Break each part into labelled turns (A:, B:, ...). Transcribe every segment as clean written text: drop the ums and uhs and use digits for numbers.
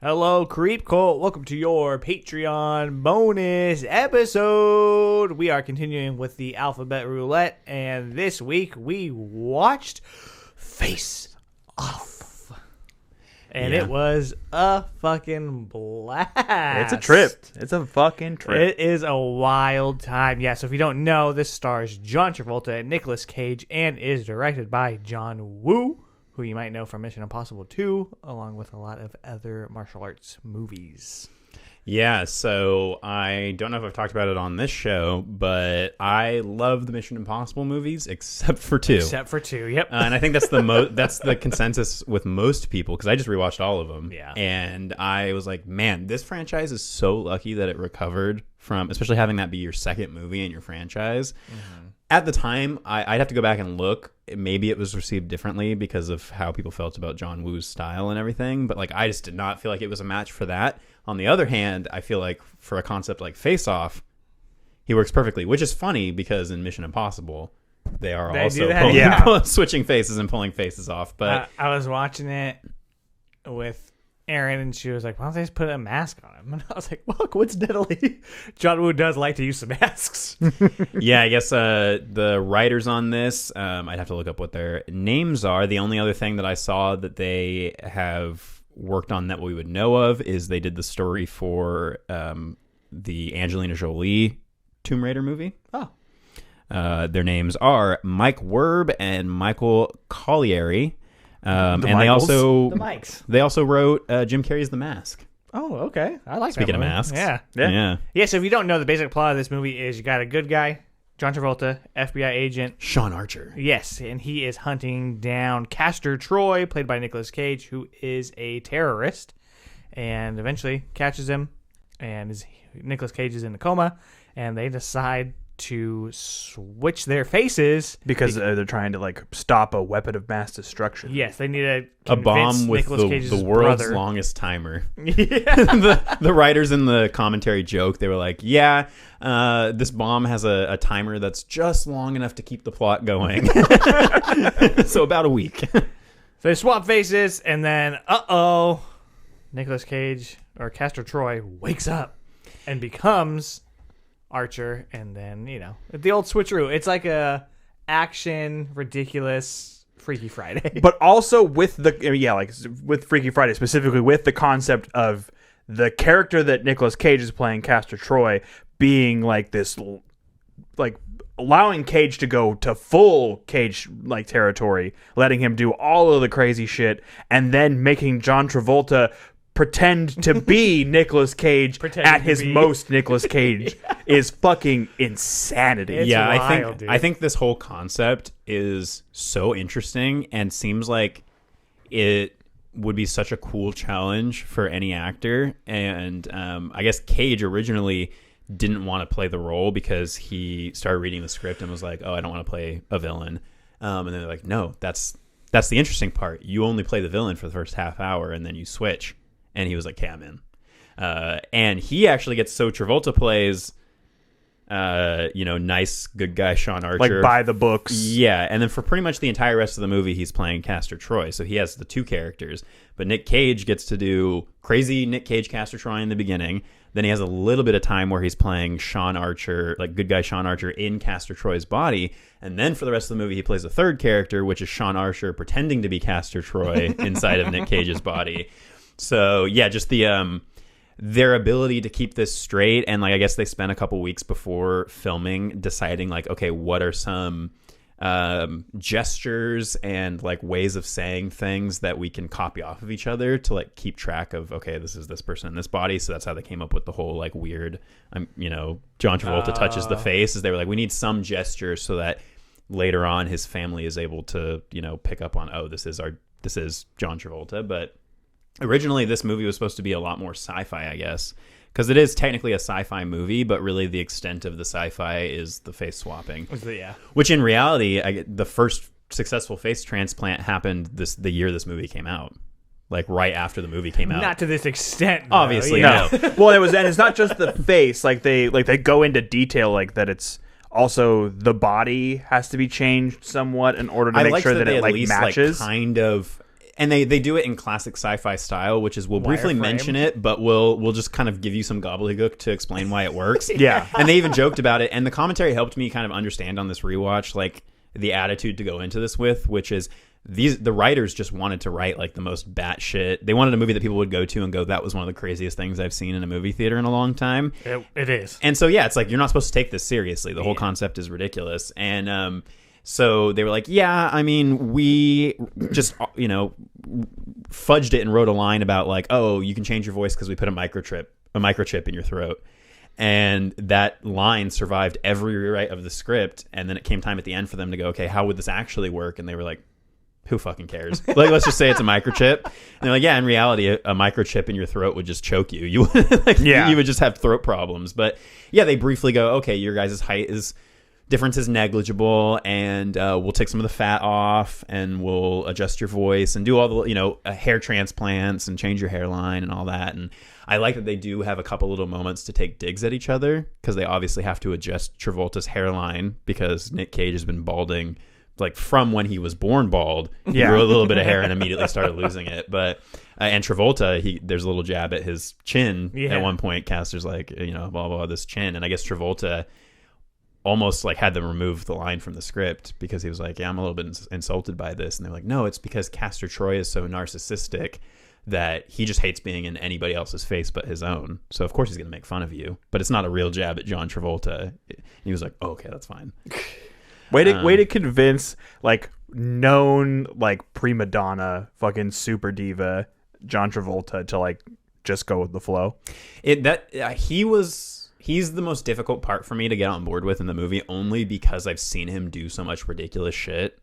A: Hello, Creep Cult. Welcome to your Patreon bonus episode. We are continuing with the Alphabet Roulette, and this week we watched Face Off. And it was a fucking blast.
B: It's a trip. It's a fucking trip.
A: It is a wild time. Yeah, so if you don't know, this stars John Travolta and Nicolas Cage and is directed by John Woo, who you might know from Mission Impossible 2, along with a lot of other martial arts movies.
C: Yeah, so I don't know if I've talked about it on this show, but I love the Mission Impossible movies except for 2.
A: Except for 2, yep.
C: And I think that's that's the consensus with most people, because I just rewatched all of them.
A: Yeah.
C: And I was like, man, this franchise is so lucky that it recovered from, especially having that be your second movie in your franchise. Mm-hmm. At the time, I'd have to go back and look. Maybe it was received differently because of how people felt about John Woo's style and everything. But like, I just did not feel like it was a match for that. On the other hand, I feel like for a concept like Face Off, he works perfectly, which is funny because in Mission Impossible, they also switching faces and pulling faces off. But
A: I was watching it with Erin, and she was like, why don't they just put a mask on him? And I was like, well, coincidentally, John Woo does like to use some masks.
C: Yeah, I guess the writers on this, I'd have to look up what their names are. The only other thing that I saw that they have worked on that we would know of is they did the story for the Angelina Jolie Tomb Raider movie.
A: Oh.
C: Their names are Mike Werb and Michael Collieri. And they also wrote Jim Carrey's The Mask.
A: Oh, okay. I like
C: Speaking
A: that movie.
C: of masks.
A: Yeah. So if you don't know, the basic plot of this movie is you got a good guy, John Travolta, FBI agent.
C: Sean Archer.
A: Yes, and he is hunting down Castor Troy, played by Nicolas Cage, who is a terrorist, and eventually catches him, and Nicolas Cage is in a coma, and they decide to switch their faces
B: because they're trying to like stop a weapon of mass destruction.
A: Yes, they need
C: a bomb with the world's longest timer. Yeah. the writers in the commentary joke, they were like, yeah, this bomb has a timer that's just long enough to keep the plot going. So about a week.
A: So they swap faces, and then Nicolas Cage or Castor Troy wakes up and becomes Archer, and then, the old switcheroo. It's like a action, ridiculous Freaky Friday.
B: But also with with Freaky Friday, specifically with the concept of the character that Nicolas Cage is playing, Castor Troy, being like this, like allowing Cage to go to full Cage like territory, letting him do all of the crazy shit, and then making John Travolta pretend to be Nicolas Cage at his most Nicolas Cage is fucking insanity.
A: It's wild,
C: I think this whole concept is so interesting and seems like it would be such a cool challenge for any actor. And I guess Cage originally didn't want to play the role because he started reading the script and was like, oh, I don't want to play a villain. And then they're like, no, that's the interesting part. You only play the villain for the first half hour and then you switch. And he was like, okay, I'm in. And he actually gets, so Travolta plays, nice, good guy Sean Archer.
B: Like by the books.
C: Yeah, and then for pretty much the entire rest of the movie, he's playing Castor Troy. So he has the two characters. But Nick Cage gets to do crazy Nick Cage Castor Troy in the beginning. Then he has a little bit of time where he's playing Sean Archer, like good guy Sean Archer in Castor Troy's body. And then for the rest of the movie, he plays a third character, which is Sean Archer pretending to be Castor Troy inside of Nick Cage's body. So yeah, just the their ability to keep this straight, and like I guess they spent a couple weeks before filming deciding like, okay, what are some gestures and like ways of saying things that we can copy off of each other to like keep track of, okay, this is this person in this body. So that's how they came up with the whole like weird, John Travolta touches the face. Is they were like, we need some gesture so that later on his family is able to pick up on, oh, this is John Travolta, but. Originally, this movie was supposed to be a lot more sci-fi, I guess, because it is technically a sci-fi movie, but really the extent of the sci-fi is the face swapping.
A: Yeah.
C: Which in reality, the first successful face transplant happened the year this movie came out, like right after the movie came out.
A: Not to this extent, though.
C: Obviously,
A: no.
B: Well, and it's not just the face. Like they go into detail, like that it's. Also, the body has to be changed somewhat in order to make sure that it like matches.
C: Like, kind of. And they do it in classic sci-fi style, which is we'll briefly
A: Wireframe.
C: mention it, but we'll just kind of give you some gobbledygook to explain why it works.
B: Yeah.
C: And they even joked about it, and the commentary helped me kind of understand on this rewatch, like the attitude to go into this with, which is the writers just wanted to write like the most batshit. They wanted a movie that people would go to and go, that was one of the craziest things I've seen in a movie theater in a long time.
A: It is.
C: And so yeah, it's like you're not supposed to take this seriously. The whole concept is ridiculous. And so they were like, yeah, I mean, we just, fudged it and wrote a line about like, oh, you can change your voice because we put a microchip in your throat. And that line survived every rewrite of the script. And then it came time at the end for them to go, okay, how would this actually work? And they were like, who fucking cares? Like, let's just say it's a microchip. And they're like, yeah, in reality, a microchip in your throat would just choke you. You would just have throat problems. But yeah, they briefly go, okay, your guys' height difference is negligible, and we'll take some of the fat off, and we'll adjust your voice and do all the hair transplants and change your hairline and all that. And I like that they do have a couple little moments to take digs at each other, because they obviously have to adjust Travolta's hairline because Nick Cage has been balding like from when he was born bald. He grew a little bit of hair and immediately started losing it. But and Travolta, there's a little jab at his chin at one point. Caster's like, blah blah this chin, and I guess Travolta almost like had them remove the line from the script because he was like, yeah, I'm a little bit insulted by this. And they're like, no, it's because Castor Troy is so narcissistic that he just hates being in anybody else's face but his own. So of course he's going to make fun of you, but it's not a real jab at John Travolta. And he was like, oh, okay, that's fine.
B: Way to convince like known like prima donna fucking super diva John Travolta to like just go with the flow.
C: He's the most difficult part for me to get on board with in the movie, only because I've seen him do so much ridiculous shit,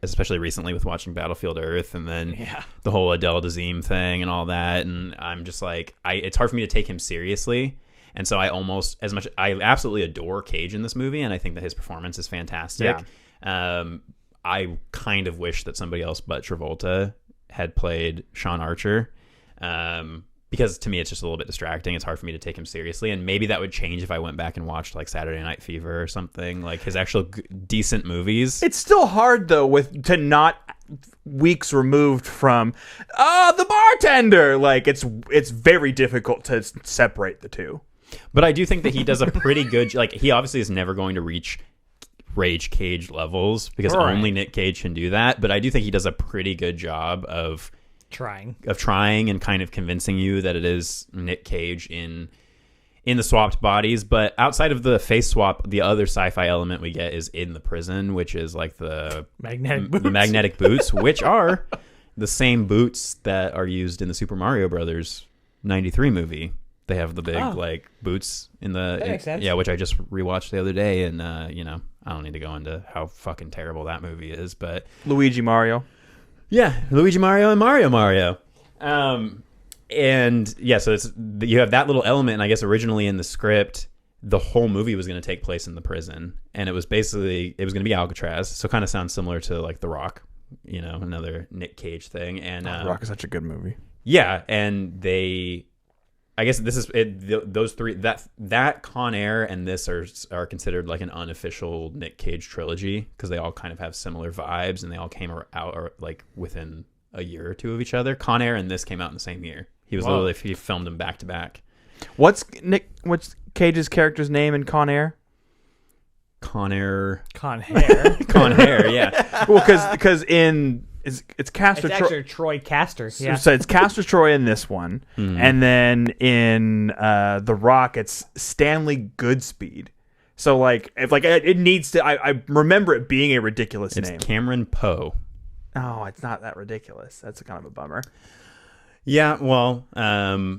C: especially recently with watching Battlefield Earth and then the whole Adele Dazeem thing and all that. And I'm just like, it's hard for me to take him seriously. And so I absolutely adore Cage in this movie, and I think that his performance is fantastic. Yeah. I kind of wish that somebody else but Travolta had played Sean Archer. Because to me, it's just a little bit distracting. It's hard for me to take him seriously. And maybe that would change if I went back and watched like Saturday Night Fever or something, like his actual decent movies.
B: It's still hard though to not weeks removed from the bartender. Like it's very difficult to separate the two.
C: But I do think that he does a pretty good, like he obviously is never going to reach Rage Cage levels because only Nick Cage can do that. But I do think he does a pretty good job of trying and kind of convincing you that it is Nick Cage in the swapped bodies. But outside of the face swap, the other sci-fi element we get is in the prison, which is like the magnetic boots, which are the same boots that are used in the Super Mario Brothers 93 movie. They have the big like boots in the
A: that makes sense.
C: Yeah, which I just rewatched the other day, and I don't need to go into how fucking terrible that movie is, but
B: Luigi Mario.
C: Yeah, Luigi Mario and Mario. And yeah, so you have that little element, and I guess originally in the script, the whole movie was going to take place in the prison, and it was going to be Alcatraz, so kind of sounds similar to like The Rock, another Nick Cage thing. And
B: The Rock is such a good movie.
C: Yeah, and I guess this is it, those three, that Con Air and this are considered like an unofficial Nick Cage trilogy because they all kind of have similar vibes, and they all came out like within a year or two of each other. Con Air and this came out in the same year. He filmed them back to back.
B: What's Cage's character's name in Con Air?
C: Con Air.
A: Con Hair.
C: Con Hair, yeah.
B: Well, because in it's Castor
A: It's
B: Troy.
A: actually Troy Caster. Yeah.
B: So it's Castor Troy in this one, and then in The Rock, it's Stanley Goodspeed. So like, if like it needs to, I remember it being a ridiculous name.
C: It's Cameron Poe.
B: Oh, it's not that ridiculous. That's kind of a bummer.
C: Yeah, well, but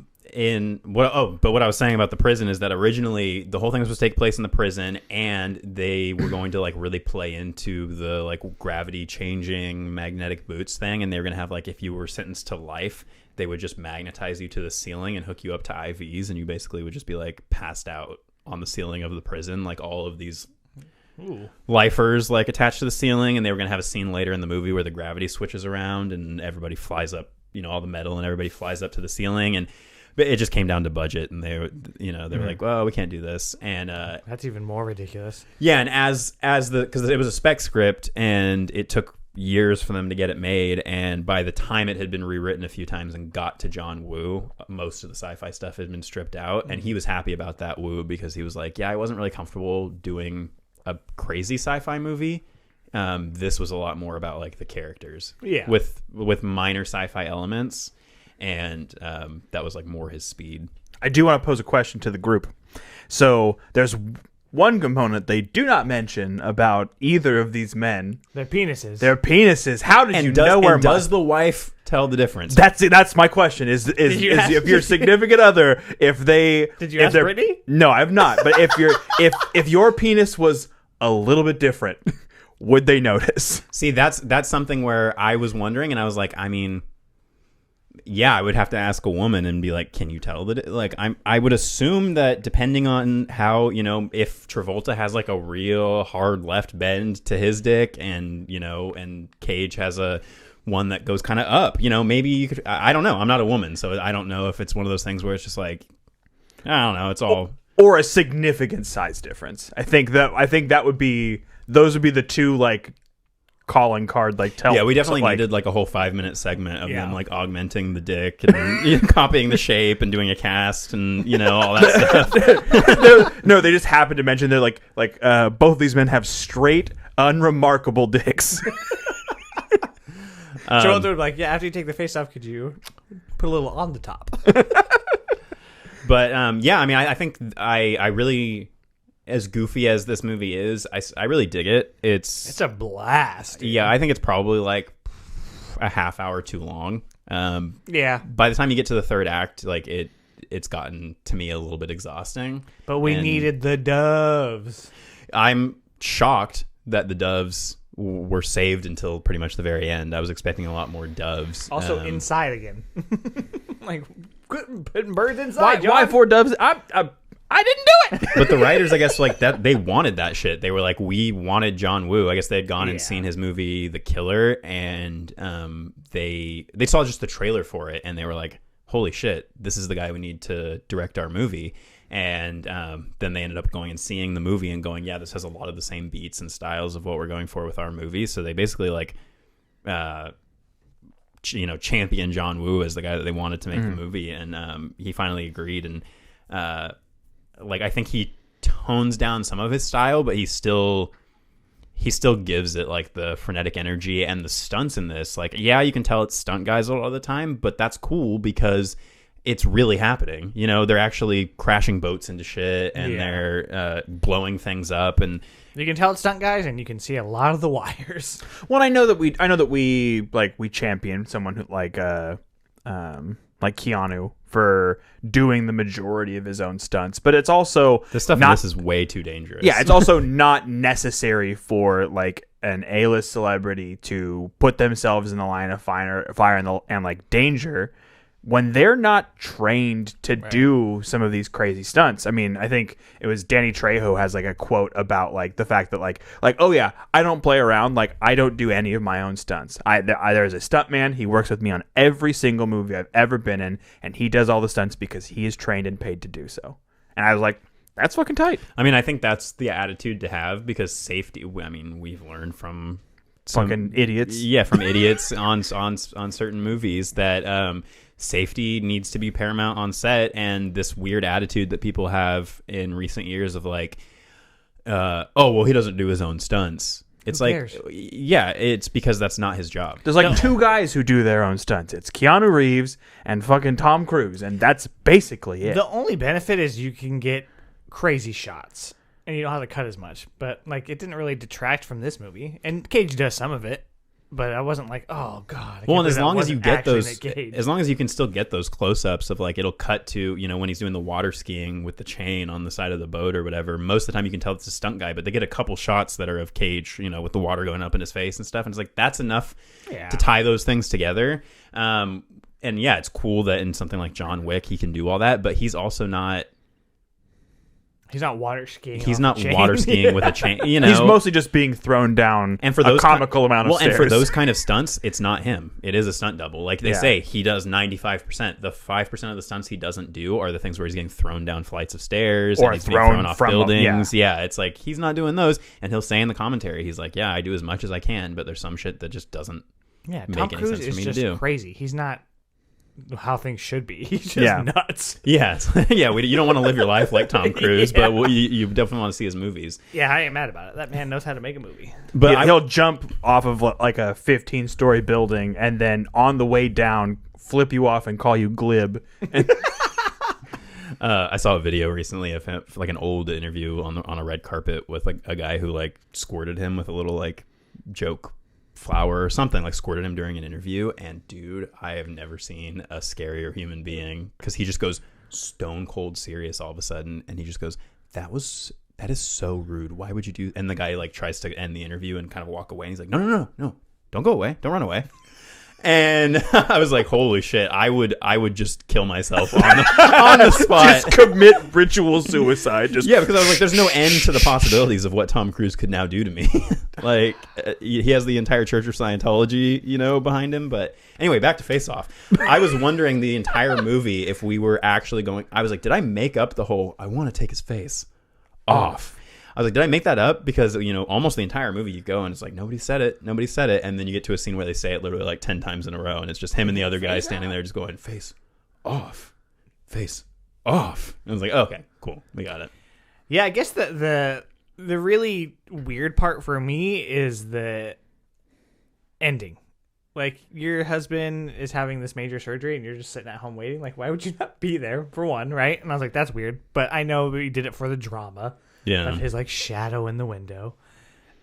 C: what I was saying about the prison is that originally the whole thing was supposed to take place in the prison, and they were going to like really play into the like gravity changing magnetic boots thing, and they were going to have like, if you were sentenced to life, they would just magnetize you to the ceiling and hook you up to IVs, and you basically would just be like passed out on the ceiling of the prison, like all of these lifers like attached to the ceiling. And they were going to have a scene later in the movie where the gravity switches around and everybody flies up, all the metal and everybody flies up to the ceiling. But it just came down to budget, and they were like, well, we can't do this. And
A: that's even more ridiculous.
C: Yeah, and as because it was a spec script, and it took years for them to get it made, and by the time it had been rewritten a few times and got to John Woo, most of the sci-fi stuff had been stripped out, and he was happy about that, Woo, because he was like, yeah, I wasn't really comfortable doing a crazy sci-fi movie. This was a lot more about like the characters, with minor sci-fi elements, and that was like more his speed.
B: I do want to pose a question to the group. So there's one component they do not mention about either of these men.
A: Their penises.
B: How did you know where?
C: Does the wife tell the difference?
B: That's it. That's my question. Is if your significant other, if they
A: did you ask Brittany?
B: No, I have not. But if your penis was a little bit different, would they notice?
C: See, that's something where I was wondering, and I was like, I mean, yeah, I would have to ask a woman and be like, can you tell that? Like, I would assume that depending on how, if Travolta has like a real hard left bend to his dick, and and Cage has a one that goes kind of up, maybe you could. I don't know. I'm not a woman, so I don't know if it's one of those things where it's just like, I don't know. It's all
B: or a significant size difference. I think that would be. Those would be the two like calling card like tell.
C: Yeah, we definitely needed like a whole 5-minute segment of them like augmenting the dick and copying the shape and doing a cast and all that
B: stuff. No, they just happened to mention they're like both these men have straight, unremarkable dicks.
A: Travolta would be like, yeah, after you take the face off, could you put a little on the top?
C: But yeah, I mean, I think I really. As goofy as this movie is, I really dig it. It's
A: a blast. Dude.
C: Yeah, I think it's probably like a half hour too long.
A: Yeah.
C: By the time you get to the third act, like it's gotten to me a little bit exhausting.
A: But we needed the doves.
C: I'm shocked that the doves were saved until pretty much the very end. I was expecting a lot more doves.
A: Also inside again. Like putting birds inside.
B: Why 4 doves? I didn't do it.
C: But the writers, I guess, like that, they wanted that shit. They were like, we wanted John Woo. I guess they had gone and seen his movie The Killer, and they saw just the trailer for it, and they were like, holy shit, this is the guy we need to direct our movie. And then they ended up going and seeing the movie and going, yeah, this has a lot of the same beats and styles of what we're going for with our movie. So they basically like champion John Woo as the guy that they wanted to make the movie, and he finally agreed. And like, I think he tones down some of his style, but he still gives it like the frenetic energy and the stunts in this. Like, yeah, you can tell it's stunt guys a lot of the time, but that's cool because it's really happening. They're actually crashing boats into shit, and they're blowing things up, and
A: you can tell it's stunt guys, and you can see a lot of the wires.
B: Well, I know that we champion someone who like Keanu for doing the majority of his own stunts, but it's also
C: the stuff in this is way too dangerous.
B: Yeah, it's also not necessary for like an A-list celebrity to put themselves in the line of fire and like danger when they're not trained to do some of these crazy stunts. I mean, I think it was Danny Trejo has like a quote about like the fact that like, oh yeah, I don't play around. Like, I don't do any of my own stunts. There's a stuntman. He works with me on every single movie I've ever been in, and he does all the stunts because he is trained and paid to do so. And I was like, that's fucking tight.
C: I mean, I think that's the attitude to have, because safety, I mean, we've learned from
B: fucking idiots.
C: Yeah, from idiots on certain movies that safety needs to be paramount on set, and this weird attitude that people have in recent years of like, oh, well, he doesn't do his own stunts. It's
A: Who
C: like,
A: cares?
C: Yeah, it's because that's not his job.
B: There's like 2 guys who do their own stunts. It's Keanu Reeves and fucking Tom Cruise, and that's basically it.
A: The only benefit is you can get crazy shots, and you don't have to cut as much. But like, it didn't really detract from this movie, and Cage does some of it. But I wasn't like, oh god.
C: Well, and as long as you get those, as long as you can still get those close-ups of like, it'll cut to, when he's doing the water skiing with the chain on the side of the boat or whatever. Most of the time you can tell it's a stunt guy, but they get a couple shots that are of Cage, with the water going up in his face and stuff, and it's like, that's enough to tie those things together. And yeah, it's cool that in something like John Wick he can do all that, but he's also not.
A: He's not water skiing.
C: He's
A: off
C: not
A: a chain.
C: water skiing with a chain. You know,
B: He's mostly just being thrown down
C: and for
B: a
C: those
B: comical amount of
C: well,
B: stairs.
C: and for those kind of stunts, it's not him. It is a stunt double. Like they
B: Yeah.
C: say, he does 95%. The 5% of the stunts he doesn't do are the things where he's getting thrown down flights of stairs
B: Or
C: and he's being
B: thrown
C: thrown off
B: from them,
C: buildings. Yeah, it's like he's not doing those. And he'll say in the commentary, he's like, "Yeah, I do as much as I can, but there's some shit that just doesn't
A: Yeah,
C: make
A: Tom
C: any
A: Cruise
C: sense for
A: is
C: me to
A: just
C: do."
A: crazy. He's not how things should be. He's just
B: Yeah.
A: nuts.
C: Yeah, you don't want to live your life like Tom Cruise,
A: Yeah.
C: but you definitely want to see his movies.
A: Yeah, I ain't mad about it. That man knows how to make a movie.
C: But
B: He'll jump off of like a 15-story building and then on the way down flip you off and call you glib.
C: I saw a video recently of him, like an old interview on a red carpet with like a guy who like squirted him with a little like joke flower or something, like squirted him during an interview. And dude, I have never seen a scarier human being, because he just goes stone cold serious all of a sudden, and he just goes, that is so rude. Why would you do? And the guy like tries to end the interview and kind of walk away, and he's like, no, don't go away, don't run away. And I was like, holy shit, I would just kill myself on the spot.
B: Just commit ritual suicide. Just
C: Yeah, because I was like, there's no end to the possibilities of what Tom Cruise could now do to me. Like, he has the entire Church of Scientology, you know, behind him. But anyway, back to Face Off. I was wondering the entire movie if we were actually going. I was like, did I make up the whole, I want to take his face off? I was like, did I make that up? Because, you know, almost the entire movie you go and it's like, nobody said it. And then you get to a scene where they say it literally like 10 times in a row. And it's just him and the other guy standing there just going, face off, face off. And I was like, okay, cool. We got it.
A: Yeah, I guess the really weird part for me is the ending. Like, your husband is having this major surgery and you're just sitting at home waiting. Like, why would you not be there, for one, right? And I was like, that's weird. But I know we did it for the drama.
C: Yeah.
A: Of his like shadow in the window,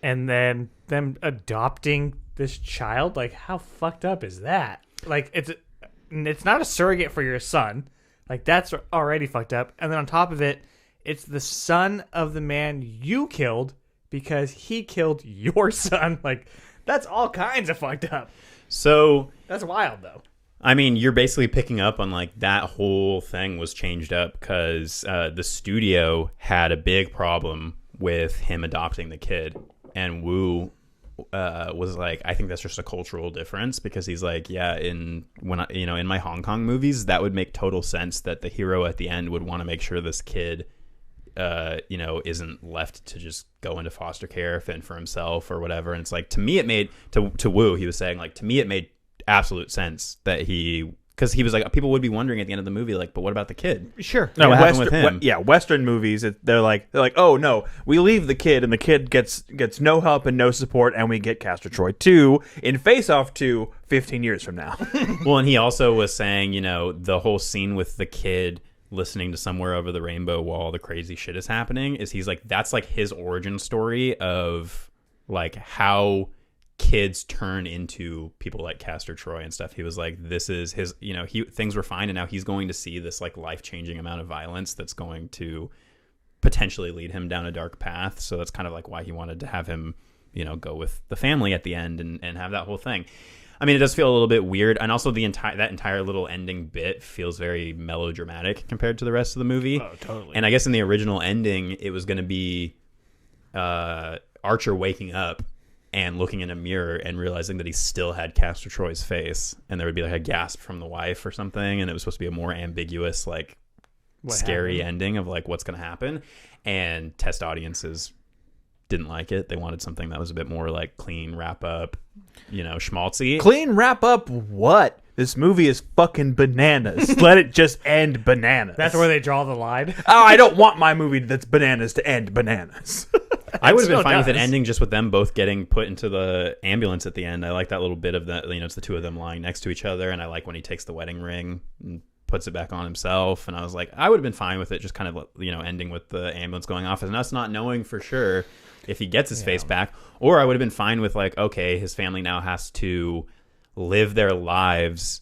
A: and then them adopting this child. Like, how fucked up is that? Like, it's not a surrogate for your son. Like, that's already fucked up. And then on top of it, it's the son of the man you killed because he killed your son. Like, that's all kinds of fucked up.
C: So
A: That's wild, though.
C: I mean, you're basically picking up on like that whole thing was changed up because the studio had a big problem with him adopting the kid, and Wu was like, I think that's just a cultural difference, because he's like, yeah, in my Hong Kong movies, that would make total sense that the hero at the end would want to make sure this kid, isn't left to just go into foster care, fend for himself or whatever. And it's like, to me, it made to Wu, he was saying like, to me, it made absolute sense that because he was like, people would be wondering at the end of the movie, like, but what about the kid?
A: Sure.
C: No, what happened with him?
B: Western movies, they're like, oh no, we leave the kid and the kid gets no help and no support, and we get Castor Troy 2 in Face Off 2 15 years from now.
C: Well, and he also was saying, the whole scene with the kid listening to Somewhere Over the Rainbow while all the crazy shit is happening, is he's like, that's like his origin story of like how kids turn into people like Castor Troy and stuff. He was like, this is his, things were fine, and now he's going to see this like life-changing amount of violence that's going to potentially lead him down a dark path. So that's kind of like why he wanted to have him, go with the family at the end and have that whole thing. I mean, it does feel a little bit weird, and also that entire little ending bit feels very melodramatic compared to the rest of the movie.
A: Oh, totally.
C: And I guess in the original ending, it was going to be Archer waking up and looking in a mirror and realizing that he still had Castor Troy's face, and there would be like a gasp from the wife or something, and it was supposed to be a more ambiguous, like, scary ending of like what's going to happen. And test audiences didn't like it. They wanted something that was a bit more like clean wrap up, schmaltzy.
B: Clean wrap up what? This movie is fucking bananas. Let it just end bananas.
A: That's where they draw the line.
B: Oh, I don't want my movie that's bananas to end bananas.
C: I would have been
A: still
C: fine with it
A: does.
C: ending just with them both getting put into the ambulance at the end. I like that little bit of that, it's the two of them lying next to each other, and I like when he takes the wedding ring and puts it back on himself, and I was like, I would have been fine with it just kind of, ending with the ambulance going off and us not knowing for sure if he gets his face back. Or I would have been fine with like, okay, his family now has to live their lives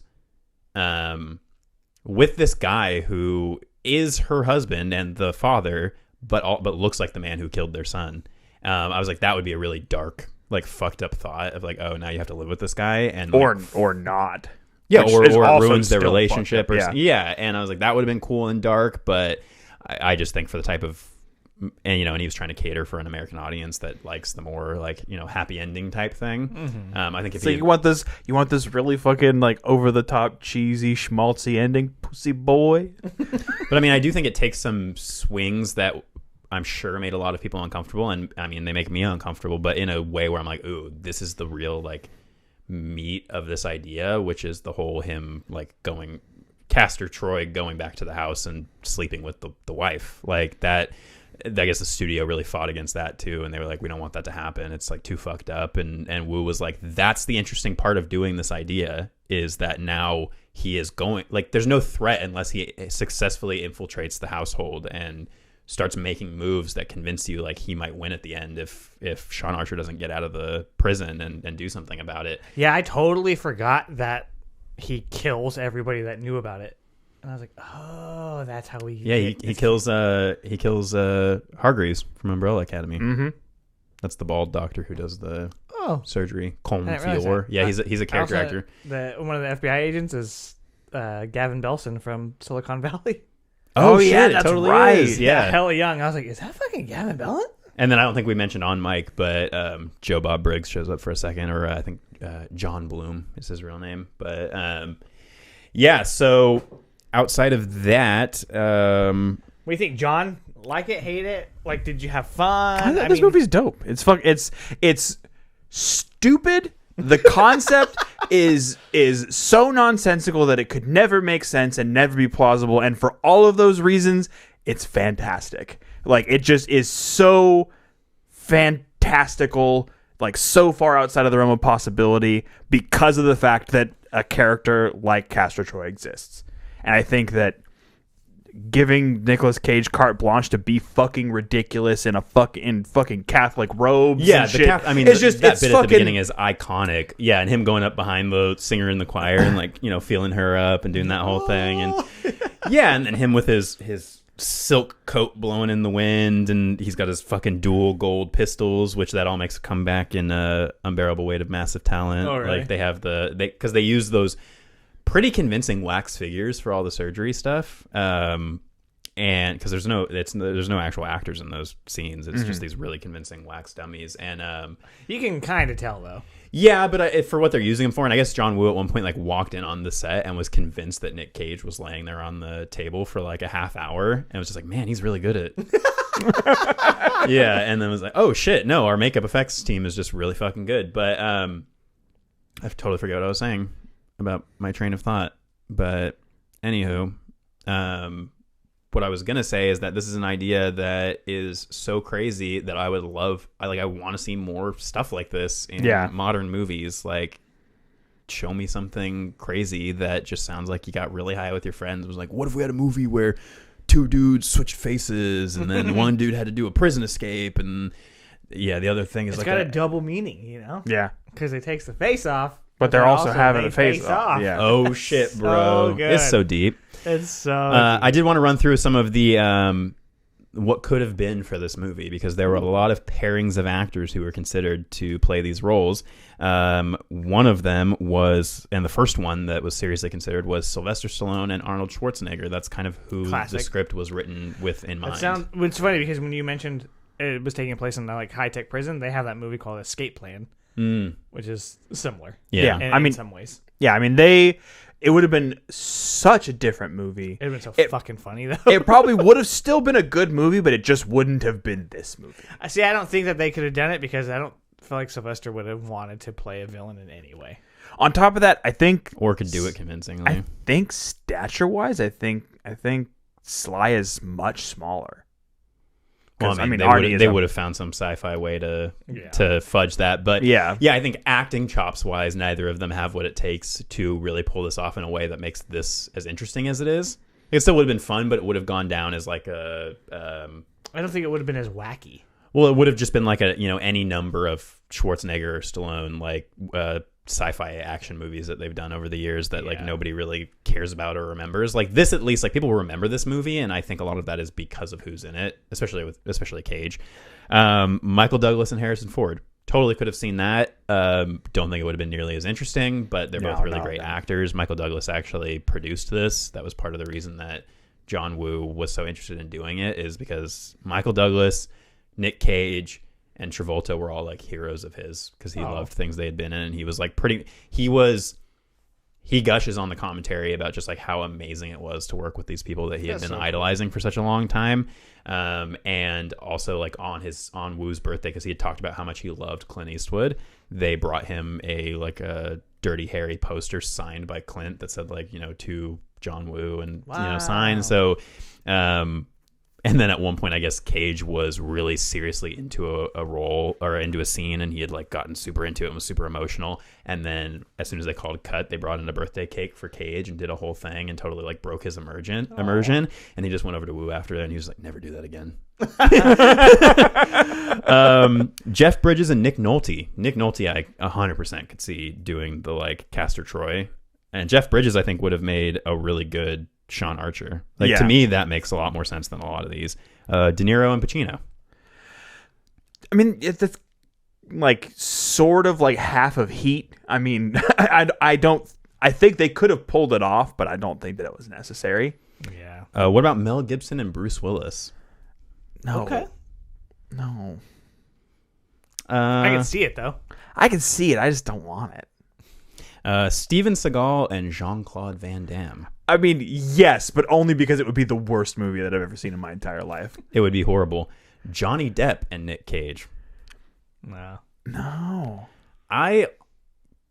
C: with this guy who is her husband and the father, but looks like the man who killed their son. I was like, that would be a really dark, like, fucked up thought of like, oh, now you have to live with this guy, and
B: or
C: like,
B: not.
C: yeah,
B: Which
C: or
B: is
C: it
B: also
C: ruins their
B: still
C: relationship.
B: fucked up,
C: Yeah, and I was like, that would have been cool and dark, but I just think for the type of and he was trying to cater for an American audience that likes the more like happy ending type thing. I think if
B: So you want this really fucking like over the top cheesy schmaltzy ending, pussy boy.
C: but I mean, I do think it takes some swings that I'm sure made a lot of people uncomfortable, and I mean they make me uncomfortable, but in a way where I'm like, ooh, this is the real like meat of this idea, which is the whole him like Castor Troy going back to the house and sleeping with the wife like that. I guess the studio really fought against that too, and they were like, we don't want that to happen. It's like too fucked up. And Wu was like, that's the interesting part of doing this idea, is that now he is going, like, there's no threat unless he successfully infiltrates the household and starts making moves that convince you like he might win at the end if Sean Archer doesn't get out of the prison and do something about it.
A: Yeah, I totally forgot that he kills everybody that knew about it. And I was like, oh, that's how he...
C: Yeah, he kills Hargreaves from Umbrella Academy.
B: Mm-hmm.
C: That's the bald doctor who does the surgery.
A: I didn't realize
C: Fior.
A: that.
C: Yeah, he's a character actor.
A: One of the FBI agents is Gavin Belson from Silicon Valley.
B: Oh,
C: shit,
B: yeah,
C: it
B: that's
C: totally
B: right.
C: is. Yeah.
A: Hella young. I was like, is that fucking Gavin Belson?
C: And then I don't think we mentioned on mic, but Joe Bob Briggs shows up for a second, or I think John Bloom is his real name. But yeah, so outside of that,
A: What do you think, John? Like it, hate it? Like, did you have fun?
B: This movie's dope. It's stupid. The concept is so nonsensical that it could never make sense and never be plausible. And for all of those reasons, it's fantastic. Like, it just is so fantastical, like so far outside of the realm of possibility because of the fact that a character like Castor Troy exists. And I think that giving Nicolas Cage carte blanche to be fucking ridiculous in fucking Catholic robes.
C: yeah,
B: and shit.
C: it's
B: just
C: that
B: it's
C: bit
B: fucking,
C: at the beginning is iconic. Yeah, and him going up behind the singer in the choir and like feeling her up and doing that whole thing, and yeah, and then him with his silk coat blowing in the wind, and he's got his fucking dual gold pistols, which that all makes a comeback in Unbearable Weight of Massive Talent.
A: Oh, really?
C: Like they have because they use those pretty convincing wax figures for all the surgery stuff, and because there's no actual actors in those scenes, it's just these really convincing wax dummies, and
A: You can kind of tell, though.
C: yeah, but for what they're using him for, and I guess John Woo at one point like walked in on the set and was convinced that Nick Cage was laying there on the table for like a half hour, and was just like, man, he's really good at yeah, and then was like, oh shit, no, our makeup effects team is just really fucking good. But I totally forget what I was saying about my train of thought. But anywho, what I was gonna say is that this is an idea that is so crazy that I would love. I want to see more stuff like this in modern movies. Like, show me something crazy that just sounds like you got really high with your friends. It was like, what if we had a movie where two dudes switched faces, and then one dude had to do a prison escape, and the other thing is
A: It's
C: like
A: got a double meaning,
B: Yeah.
A: because it takes the face off,
B: But they're also having
A: they
B: a face off. Yeah.
C: oh shit, bro,
A: good.
C: it's so deep.
A: It's so.
C: I did want to run through some of the what could have been for this movie, because there were a lot of pairings of actors who were considered to play these roles. One of them was, and the first one that was seriously considered, was Sylvester Stallone and Arnold Schwarzenegger. That's kind of who
A: Classic.
C: the script was written with in mind.
A: It's funny because when you mentioned it was taking place in a like high tech prison, they have that movie called Escape Plan, which is similar.
C: Yeah.
A: In some ways.
B: Yeah, I mean, it would have been such a different movie.
A: It would have been so fucking funny, though.
B: It probably would have still been a good movie, but it just wouldn't have been this movie.
A: I see. I don't think that they could have done it because I don't feel like Sylvester would have wanted to play a villain in any way.
B: On top of that, I think,
C: Or could do it convincingly.
B: I think stature-wise, I think Sly is much smaller.
C: Well, I mean,
B: Arnie
C: they would have found some sci-fi way to fudge that, but
B: Yeah.
C: I think acting chops wise, neither of them have what it takes to really pull this off in a way that makes this as interesting as it is. It still would have been fun, but it would have gone down as like a.
A: I don't think it would have been as wacky.
C: Well, it would have just been like any number of Schwarzenegger or Stallone like sci-fi action movies that they've done over the years that like nobody really cares about or remembers. Like this, at least, like people remember this movie, and I think a lot of that is because of who's in it, especially Cage, Michael Douglas and Harrison Ford. Totally could have seen that. Don't think it would have been nearly as interesting, but they're both really great actors. Michael Douglas actually produced this. That was part of the reason that John Woo was so interested in doing it is because Michael Douglas, Nick Cage, and Travolta were all like heroes of his because he loved things they had been in, and he was like he gushes on the commentary about just like how amazing it was to work with these people that he had been idolizing for such a long time. And also like on Woo's birthday, because he had talked about how much he loved Clint Eastwood, they brought him a Dirty Harry poster signed by Clint that said like, to John Woo and signed. So and then at one point, I guess Cage was really seriously into a role or into a scene, and he had like gotten super into it and was super emotional. And then as soon as they called cut, they brought in a birthday cake for Cage and did a whole thing and totally like broke his immersion. And he just went over to Woo after that, and he was like, "Never do that again." Jeff Bridges and Nick Nolte. Nick Nolte, I 100% could see doing the like Castor Troy, and Jeff Bridges, I think, would have made a really good Sean Archer. To me, that makes a lot more sense than a lot of these. De Niro and Pacino.
B: I mean, it's like sort of like half of Heat. I mean, I think they could have pulled it off, but I don't think that it was necessary.
A: Yeah.
C: What about Mel Gibson and Bruce Willis?
B: No.
A: Okay.
B: No.
A: I can see it though.
B: I can see it. I just don't want it.
C: Steven Seagal and Jean-Claude Van Damme.
B: I mean, yes, but only because it would be the worst movie that I've ever seen in my entire life.
C: It would be horrible. Johnny Depp and Nick Cage.
B: No.
C: I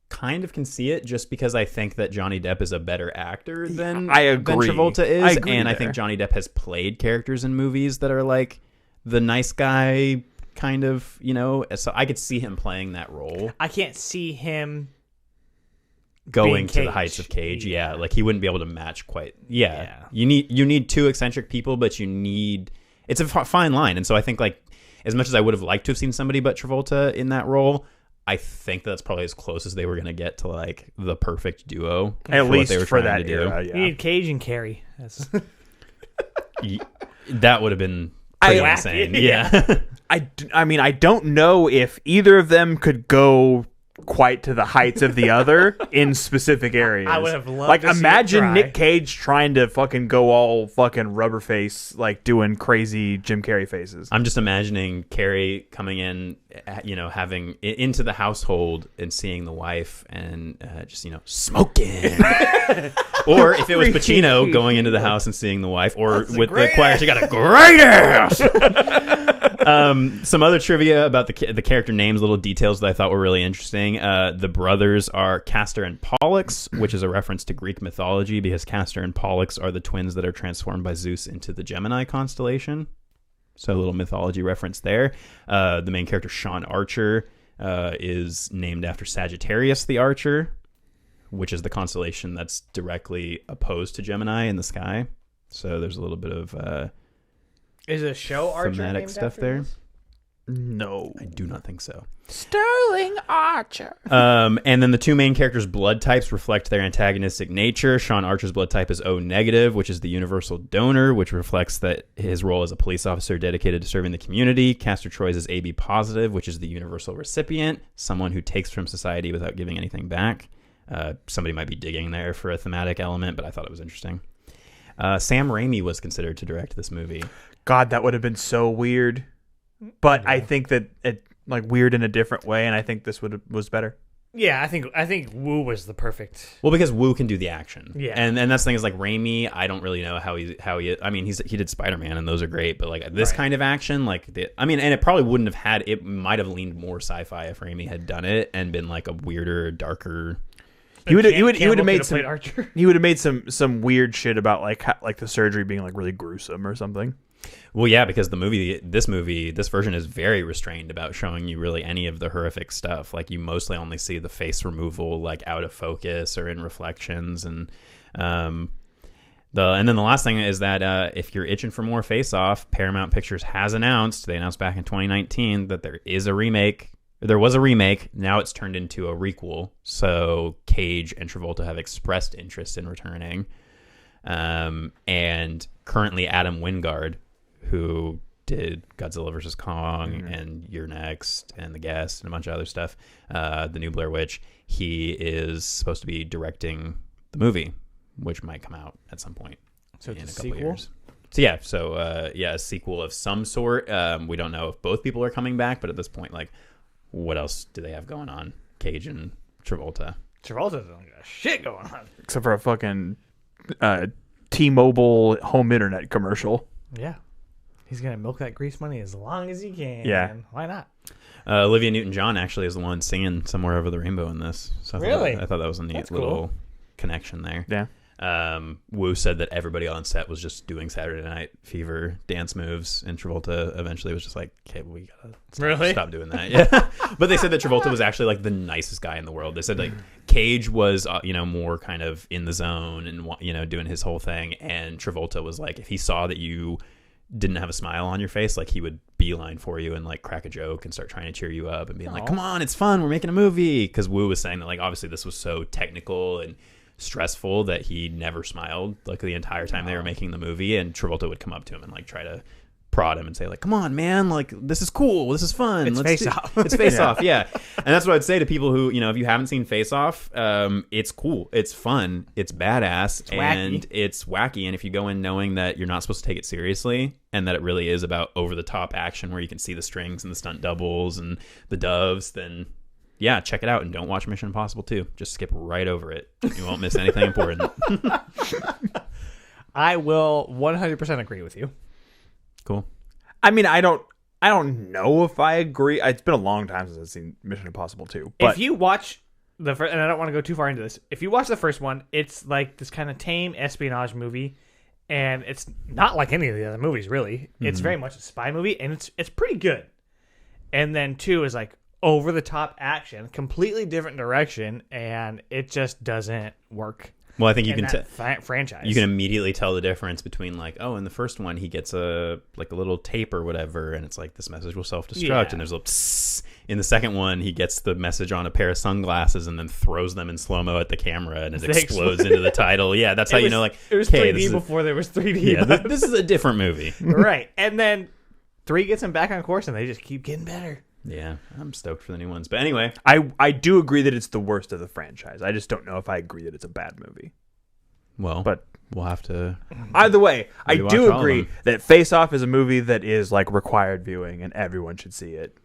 C: kind of can see it just because I think that Johnny Depp is a better actor than Travolta is. I think Johnny Depp has played characters in movies that are like the nice guy kind of, so I could see him playing that role.
A: I can't see him
C: going to the heights of Cage. Yeah, like he wouldn't be able to match quite. Yeah. You need two eccentric people, but it's a fine line. And so I think like as much as I would have liked to have seen somebody but Travolta in that role, I think that's probably as close as they were going to get to like the perfect duo.
B: At least
C: they were
B: for
C: trying
B: that
C: to do.
B: era,
A: You need Cage and Carrie.
C: That would have been pretty insane. Yeah.
B: I mean, I don't know if either of them could go quite to the heights of the other in specific areas.
A: I would have loved
B: like
A: to see
B: imagine
A: it try.
B: Nick Cage trying to fucking go all fucking rubber face, like doing crazy Jim Carrey faces.
C: I'm just imagining Carrie coming in, having into the household and seeing the wife and just smoking. Or if it was Pacino going into the house and seeing the wife, or with the choir, she got a great ass. Some other trivia about the character names, little details that I thought were really interesting. The brothers are Castor and Pollux, which is a reference to Greek mythology because Castor and Pollux are the twins that are transformed by Zeus into the Gemini constellation. So a little mythology reference there. The main character, Sean Archer, is named after Sagittarius the Archer, which is the constellation that's directly opposed to Gemini in the sky. So there's a little bit of
A: is a show Archer
C: thematic
A: named
C: stuff
A: after
C: there.
A: this?
B: No,
C: I do not think so.
A: Sterling Archer.
C: And then the two main characters' blood types reflect their antagonistic nature. Sean Archer's blood type is O negative, which is the universal donor, which reflects that his role as a police officer dedicated to serving the community. Castor Troy's is AB positive, which is the universal recipient, someone who takes from society without giving anything back. Somebody might be digging there for a thematic element, but I thought it was interesting. Sam Raimi was considered to direct this movie.
B: God, that would have been so weird. But I think that it like weird in a different way, and I think this was better.
A: Yeah, I think Woo was the perfect.
C: Well, because Woo can do the action.
A: Yeah.
C: And that's the thing is like Raimi, I don't really know how he I mean, he did Spider-Man and those are great, but like this kind of action, like and it probably wouldn't have had, it might have leaned more sci-fi if Raimi had done it and been like a weirder, darker.
B: He would have made some
A: Archer.
B: He would have made some weird shit about like the surgery being like really gruesome or something.
C: Well, yeah, because this version is very restrained about showing you really any of the horrific stuff. Like you mostly only see the face removal like out of focus or in reflections, and then the last thing is that if you're itching for more Face Off, Paramount Pictures has announced. They announced back in 2019 that there is a remake. There was a remake. Now it's turned into a requel. So Cage and Travolta have expressed interest in returning, and currently Adam Wingard, who did Godzilla vs. Kong and You're Next and The Guest and a bunch of other stuff, the new Blair Witch, he is supposed to be directing the movie, which might come out at some point.
A: So
C: in a
A: it's a
C: couple
A: sequel?
C: years. So a sequel of some sort. We don't know if both people are coming back, but at this point, like, what else do they have going on? Cage and Travolta.
A: Travolta's don't got shit going on.
B: Except for a fucking T-Mobile home internet commercial.
A: Yeah. He's going to milk that grease money as long as he can.
B: Yeah.
A: Why not?
C: Olivia Newton-John actually is the one singing "Somewhere Over the Rainbow" in this. So I thought that was a neat
A: That's
C: little
A: cool.
C: connection there.
B: Yeah.
C: Wu said that everybody on set was just doing Saturday Night Fever dance moves, and Travolta eventually was just like, "Okay, we gotta stop doing that." Yeah, but they said that Travolta was actually like the nicest guy in the world. They said like Cage was, more kind of in the zone and doing his whole thing, and Travolta was like, if he saw that you didn't have a smile on your face, like he would beeline for you and like crack a joke and start trying to cheer you up and being like, "Come on, it's fun, we're making a movie." Because Wu was saying that like obviously this was so technical and stressful that he never smiled like the entire time they were making the movie, and Travolta would come up to him and like try to prod him and say like, "Come on, man, like this is cool, this is fun,
A: It's Face Off."
C: It's Face Off. Yeah. And that's what I'd say to people who, if you haven't seen Face Off, it's cool, it's fun, it's badass, and it's wacky. And if you go in knowing that you're not supposed to take it seriously and that it really is about over the top action where you can see the strings and the stunt doubles and the doves, then yeah, check it out, and don't watch Mission Impossible 2. Just skip right over it. You won't miss anything important.
A: I will 100% agree with you.
C: Cool.
B: I mean, I don't know if I agree. It's been a long time since I've seen Mission Impossible 2. But
A: If you watch the first, and I don't want to go too far into this, if you watch the first one, it's like this kind of tame espionage movie, and it's not like any of the other movies, really. It's very much a spy movie, and it's pretty good. And then 2 is like over the top action, completely different direction, and it just doesn't work.
C: Well, I think you
A: in
C: can
A: that franchise.
C: you can immediately tell the difference between like, oh, in the first one he gets a little tape or whatever, and it's like this message will self-destruct,
A: Yeah.
C: and there's a psst. In the second one he gets the message on a pair of sunglasses and then throws them in slow-mo at the the and it
A: They
C: explodes into the title. Yeah, that's how you know, like,
A: it was
C: okay,
A: 3D before there was 3D.
C: yeah, this is a different movie.
A: Right. And then 3 gets them back on course, and they just keep getting better.
C: Yeah, I'm stoked for the new ones. But anyway,
B: I do agree that it's the worst of the franchise. I just don't know if I agree that it's a bad movie.
C: well,
B: But
C: we'll have to.
B: either way, I
C: Rewatch
B: do
C: all of
B: agree
C: them.
B: that Face Off is a movie that is like required viewing and everyone should see it.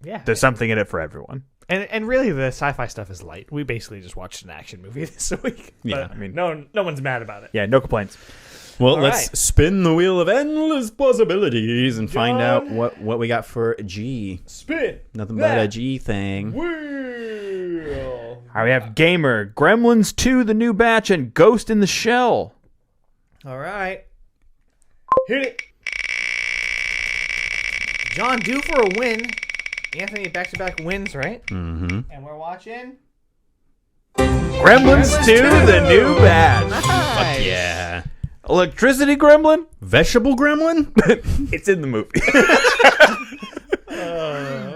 A: Yeah.
B: There's something in it for everyone.
A: And really, the sci-fi stuff is light. We basically just watched an action movie this week.
C: Yeah,
A: But
B: I mean-
A: no one's mad about it.
B: Yeah, no complaints.
C: Well,
A: All
C: let's
A: right.
C: spin the wheel of endless possibilities and find out
A: John.
C: what we got for G.
A: Spin
C: Nothing but a
A: that
C: G thing.
A: wheel.
B: All right, we have Gamer, Gremlins 2, The New Batch, and Ghost in the Shell.
A: All right. Hit it. John, due for a win. Anthony, back-to-back wins, right?
C: Mm-hmm.
A: And we're watching...
B: Gremlins 2, The New Batch.
A: Nice.
C: Yeah.
B: Electricity Gremlin?
C: Vegetable gremlin?
B: It's in the movie.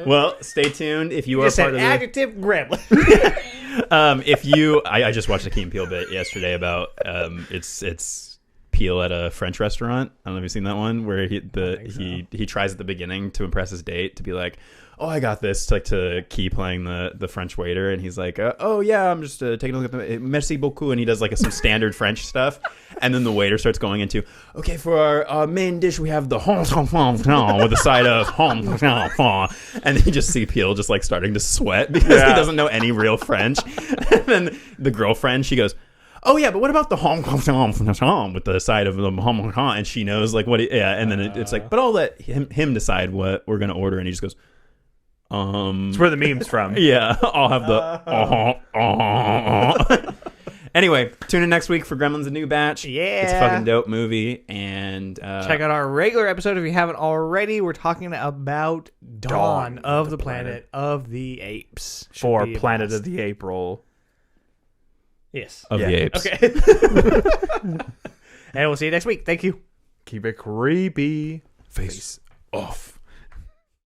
C: Well, stay tuned if you are
A: Just
C: part
A: an
C: of the...
A: adjective gremlin.
C: If you... I just watched a Key and Peele bit yesterday about... it's Peele at a French restaurant. I don't know if you've seen that one where he tries at the beginning to impress his date to be like, "Oh, I got this," like to Key playing the French waiter, and he's like, "Oh yeah, I'm just taking a look at the merci beaucoup," and he does like some standard French stuff, and then the waiter starts going into, "Okay, for our main dish we have the with a side of and you just see Peele just like starting to sweat because he doesn't know any real French, and then the girlfriend, she goes, "Oh yeah, but what about the with the side of the and she knows like what and then it's like, but I'll let him decide what we're gonna order, and he just goes,
B: It's where the meme's from.
C: yeah, I'll have the Anyway, tune in next week for Gremlins: A New Batch.
A: Yeah.
C: It's a fucking dope movie, and
A: Check out our regular episode if you haven't already. We're talking about Dawn of the Planet of the Apes. Should
B: For
A: be a
B: Planet
A: blast.
B: of the April.
A: Yes.
C: of the Apes.
A: Okay. And we'll see you next week. Thank you.
B: Keep it creepy.
C: Face off.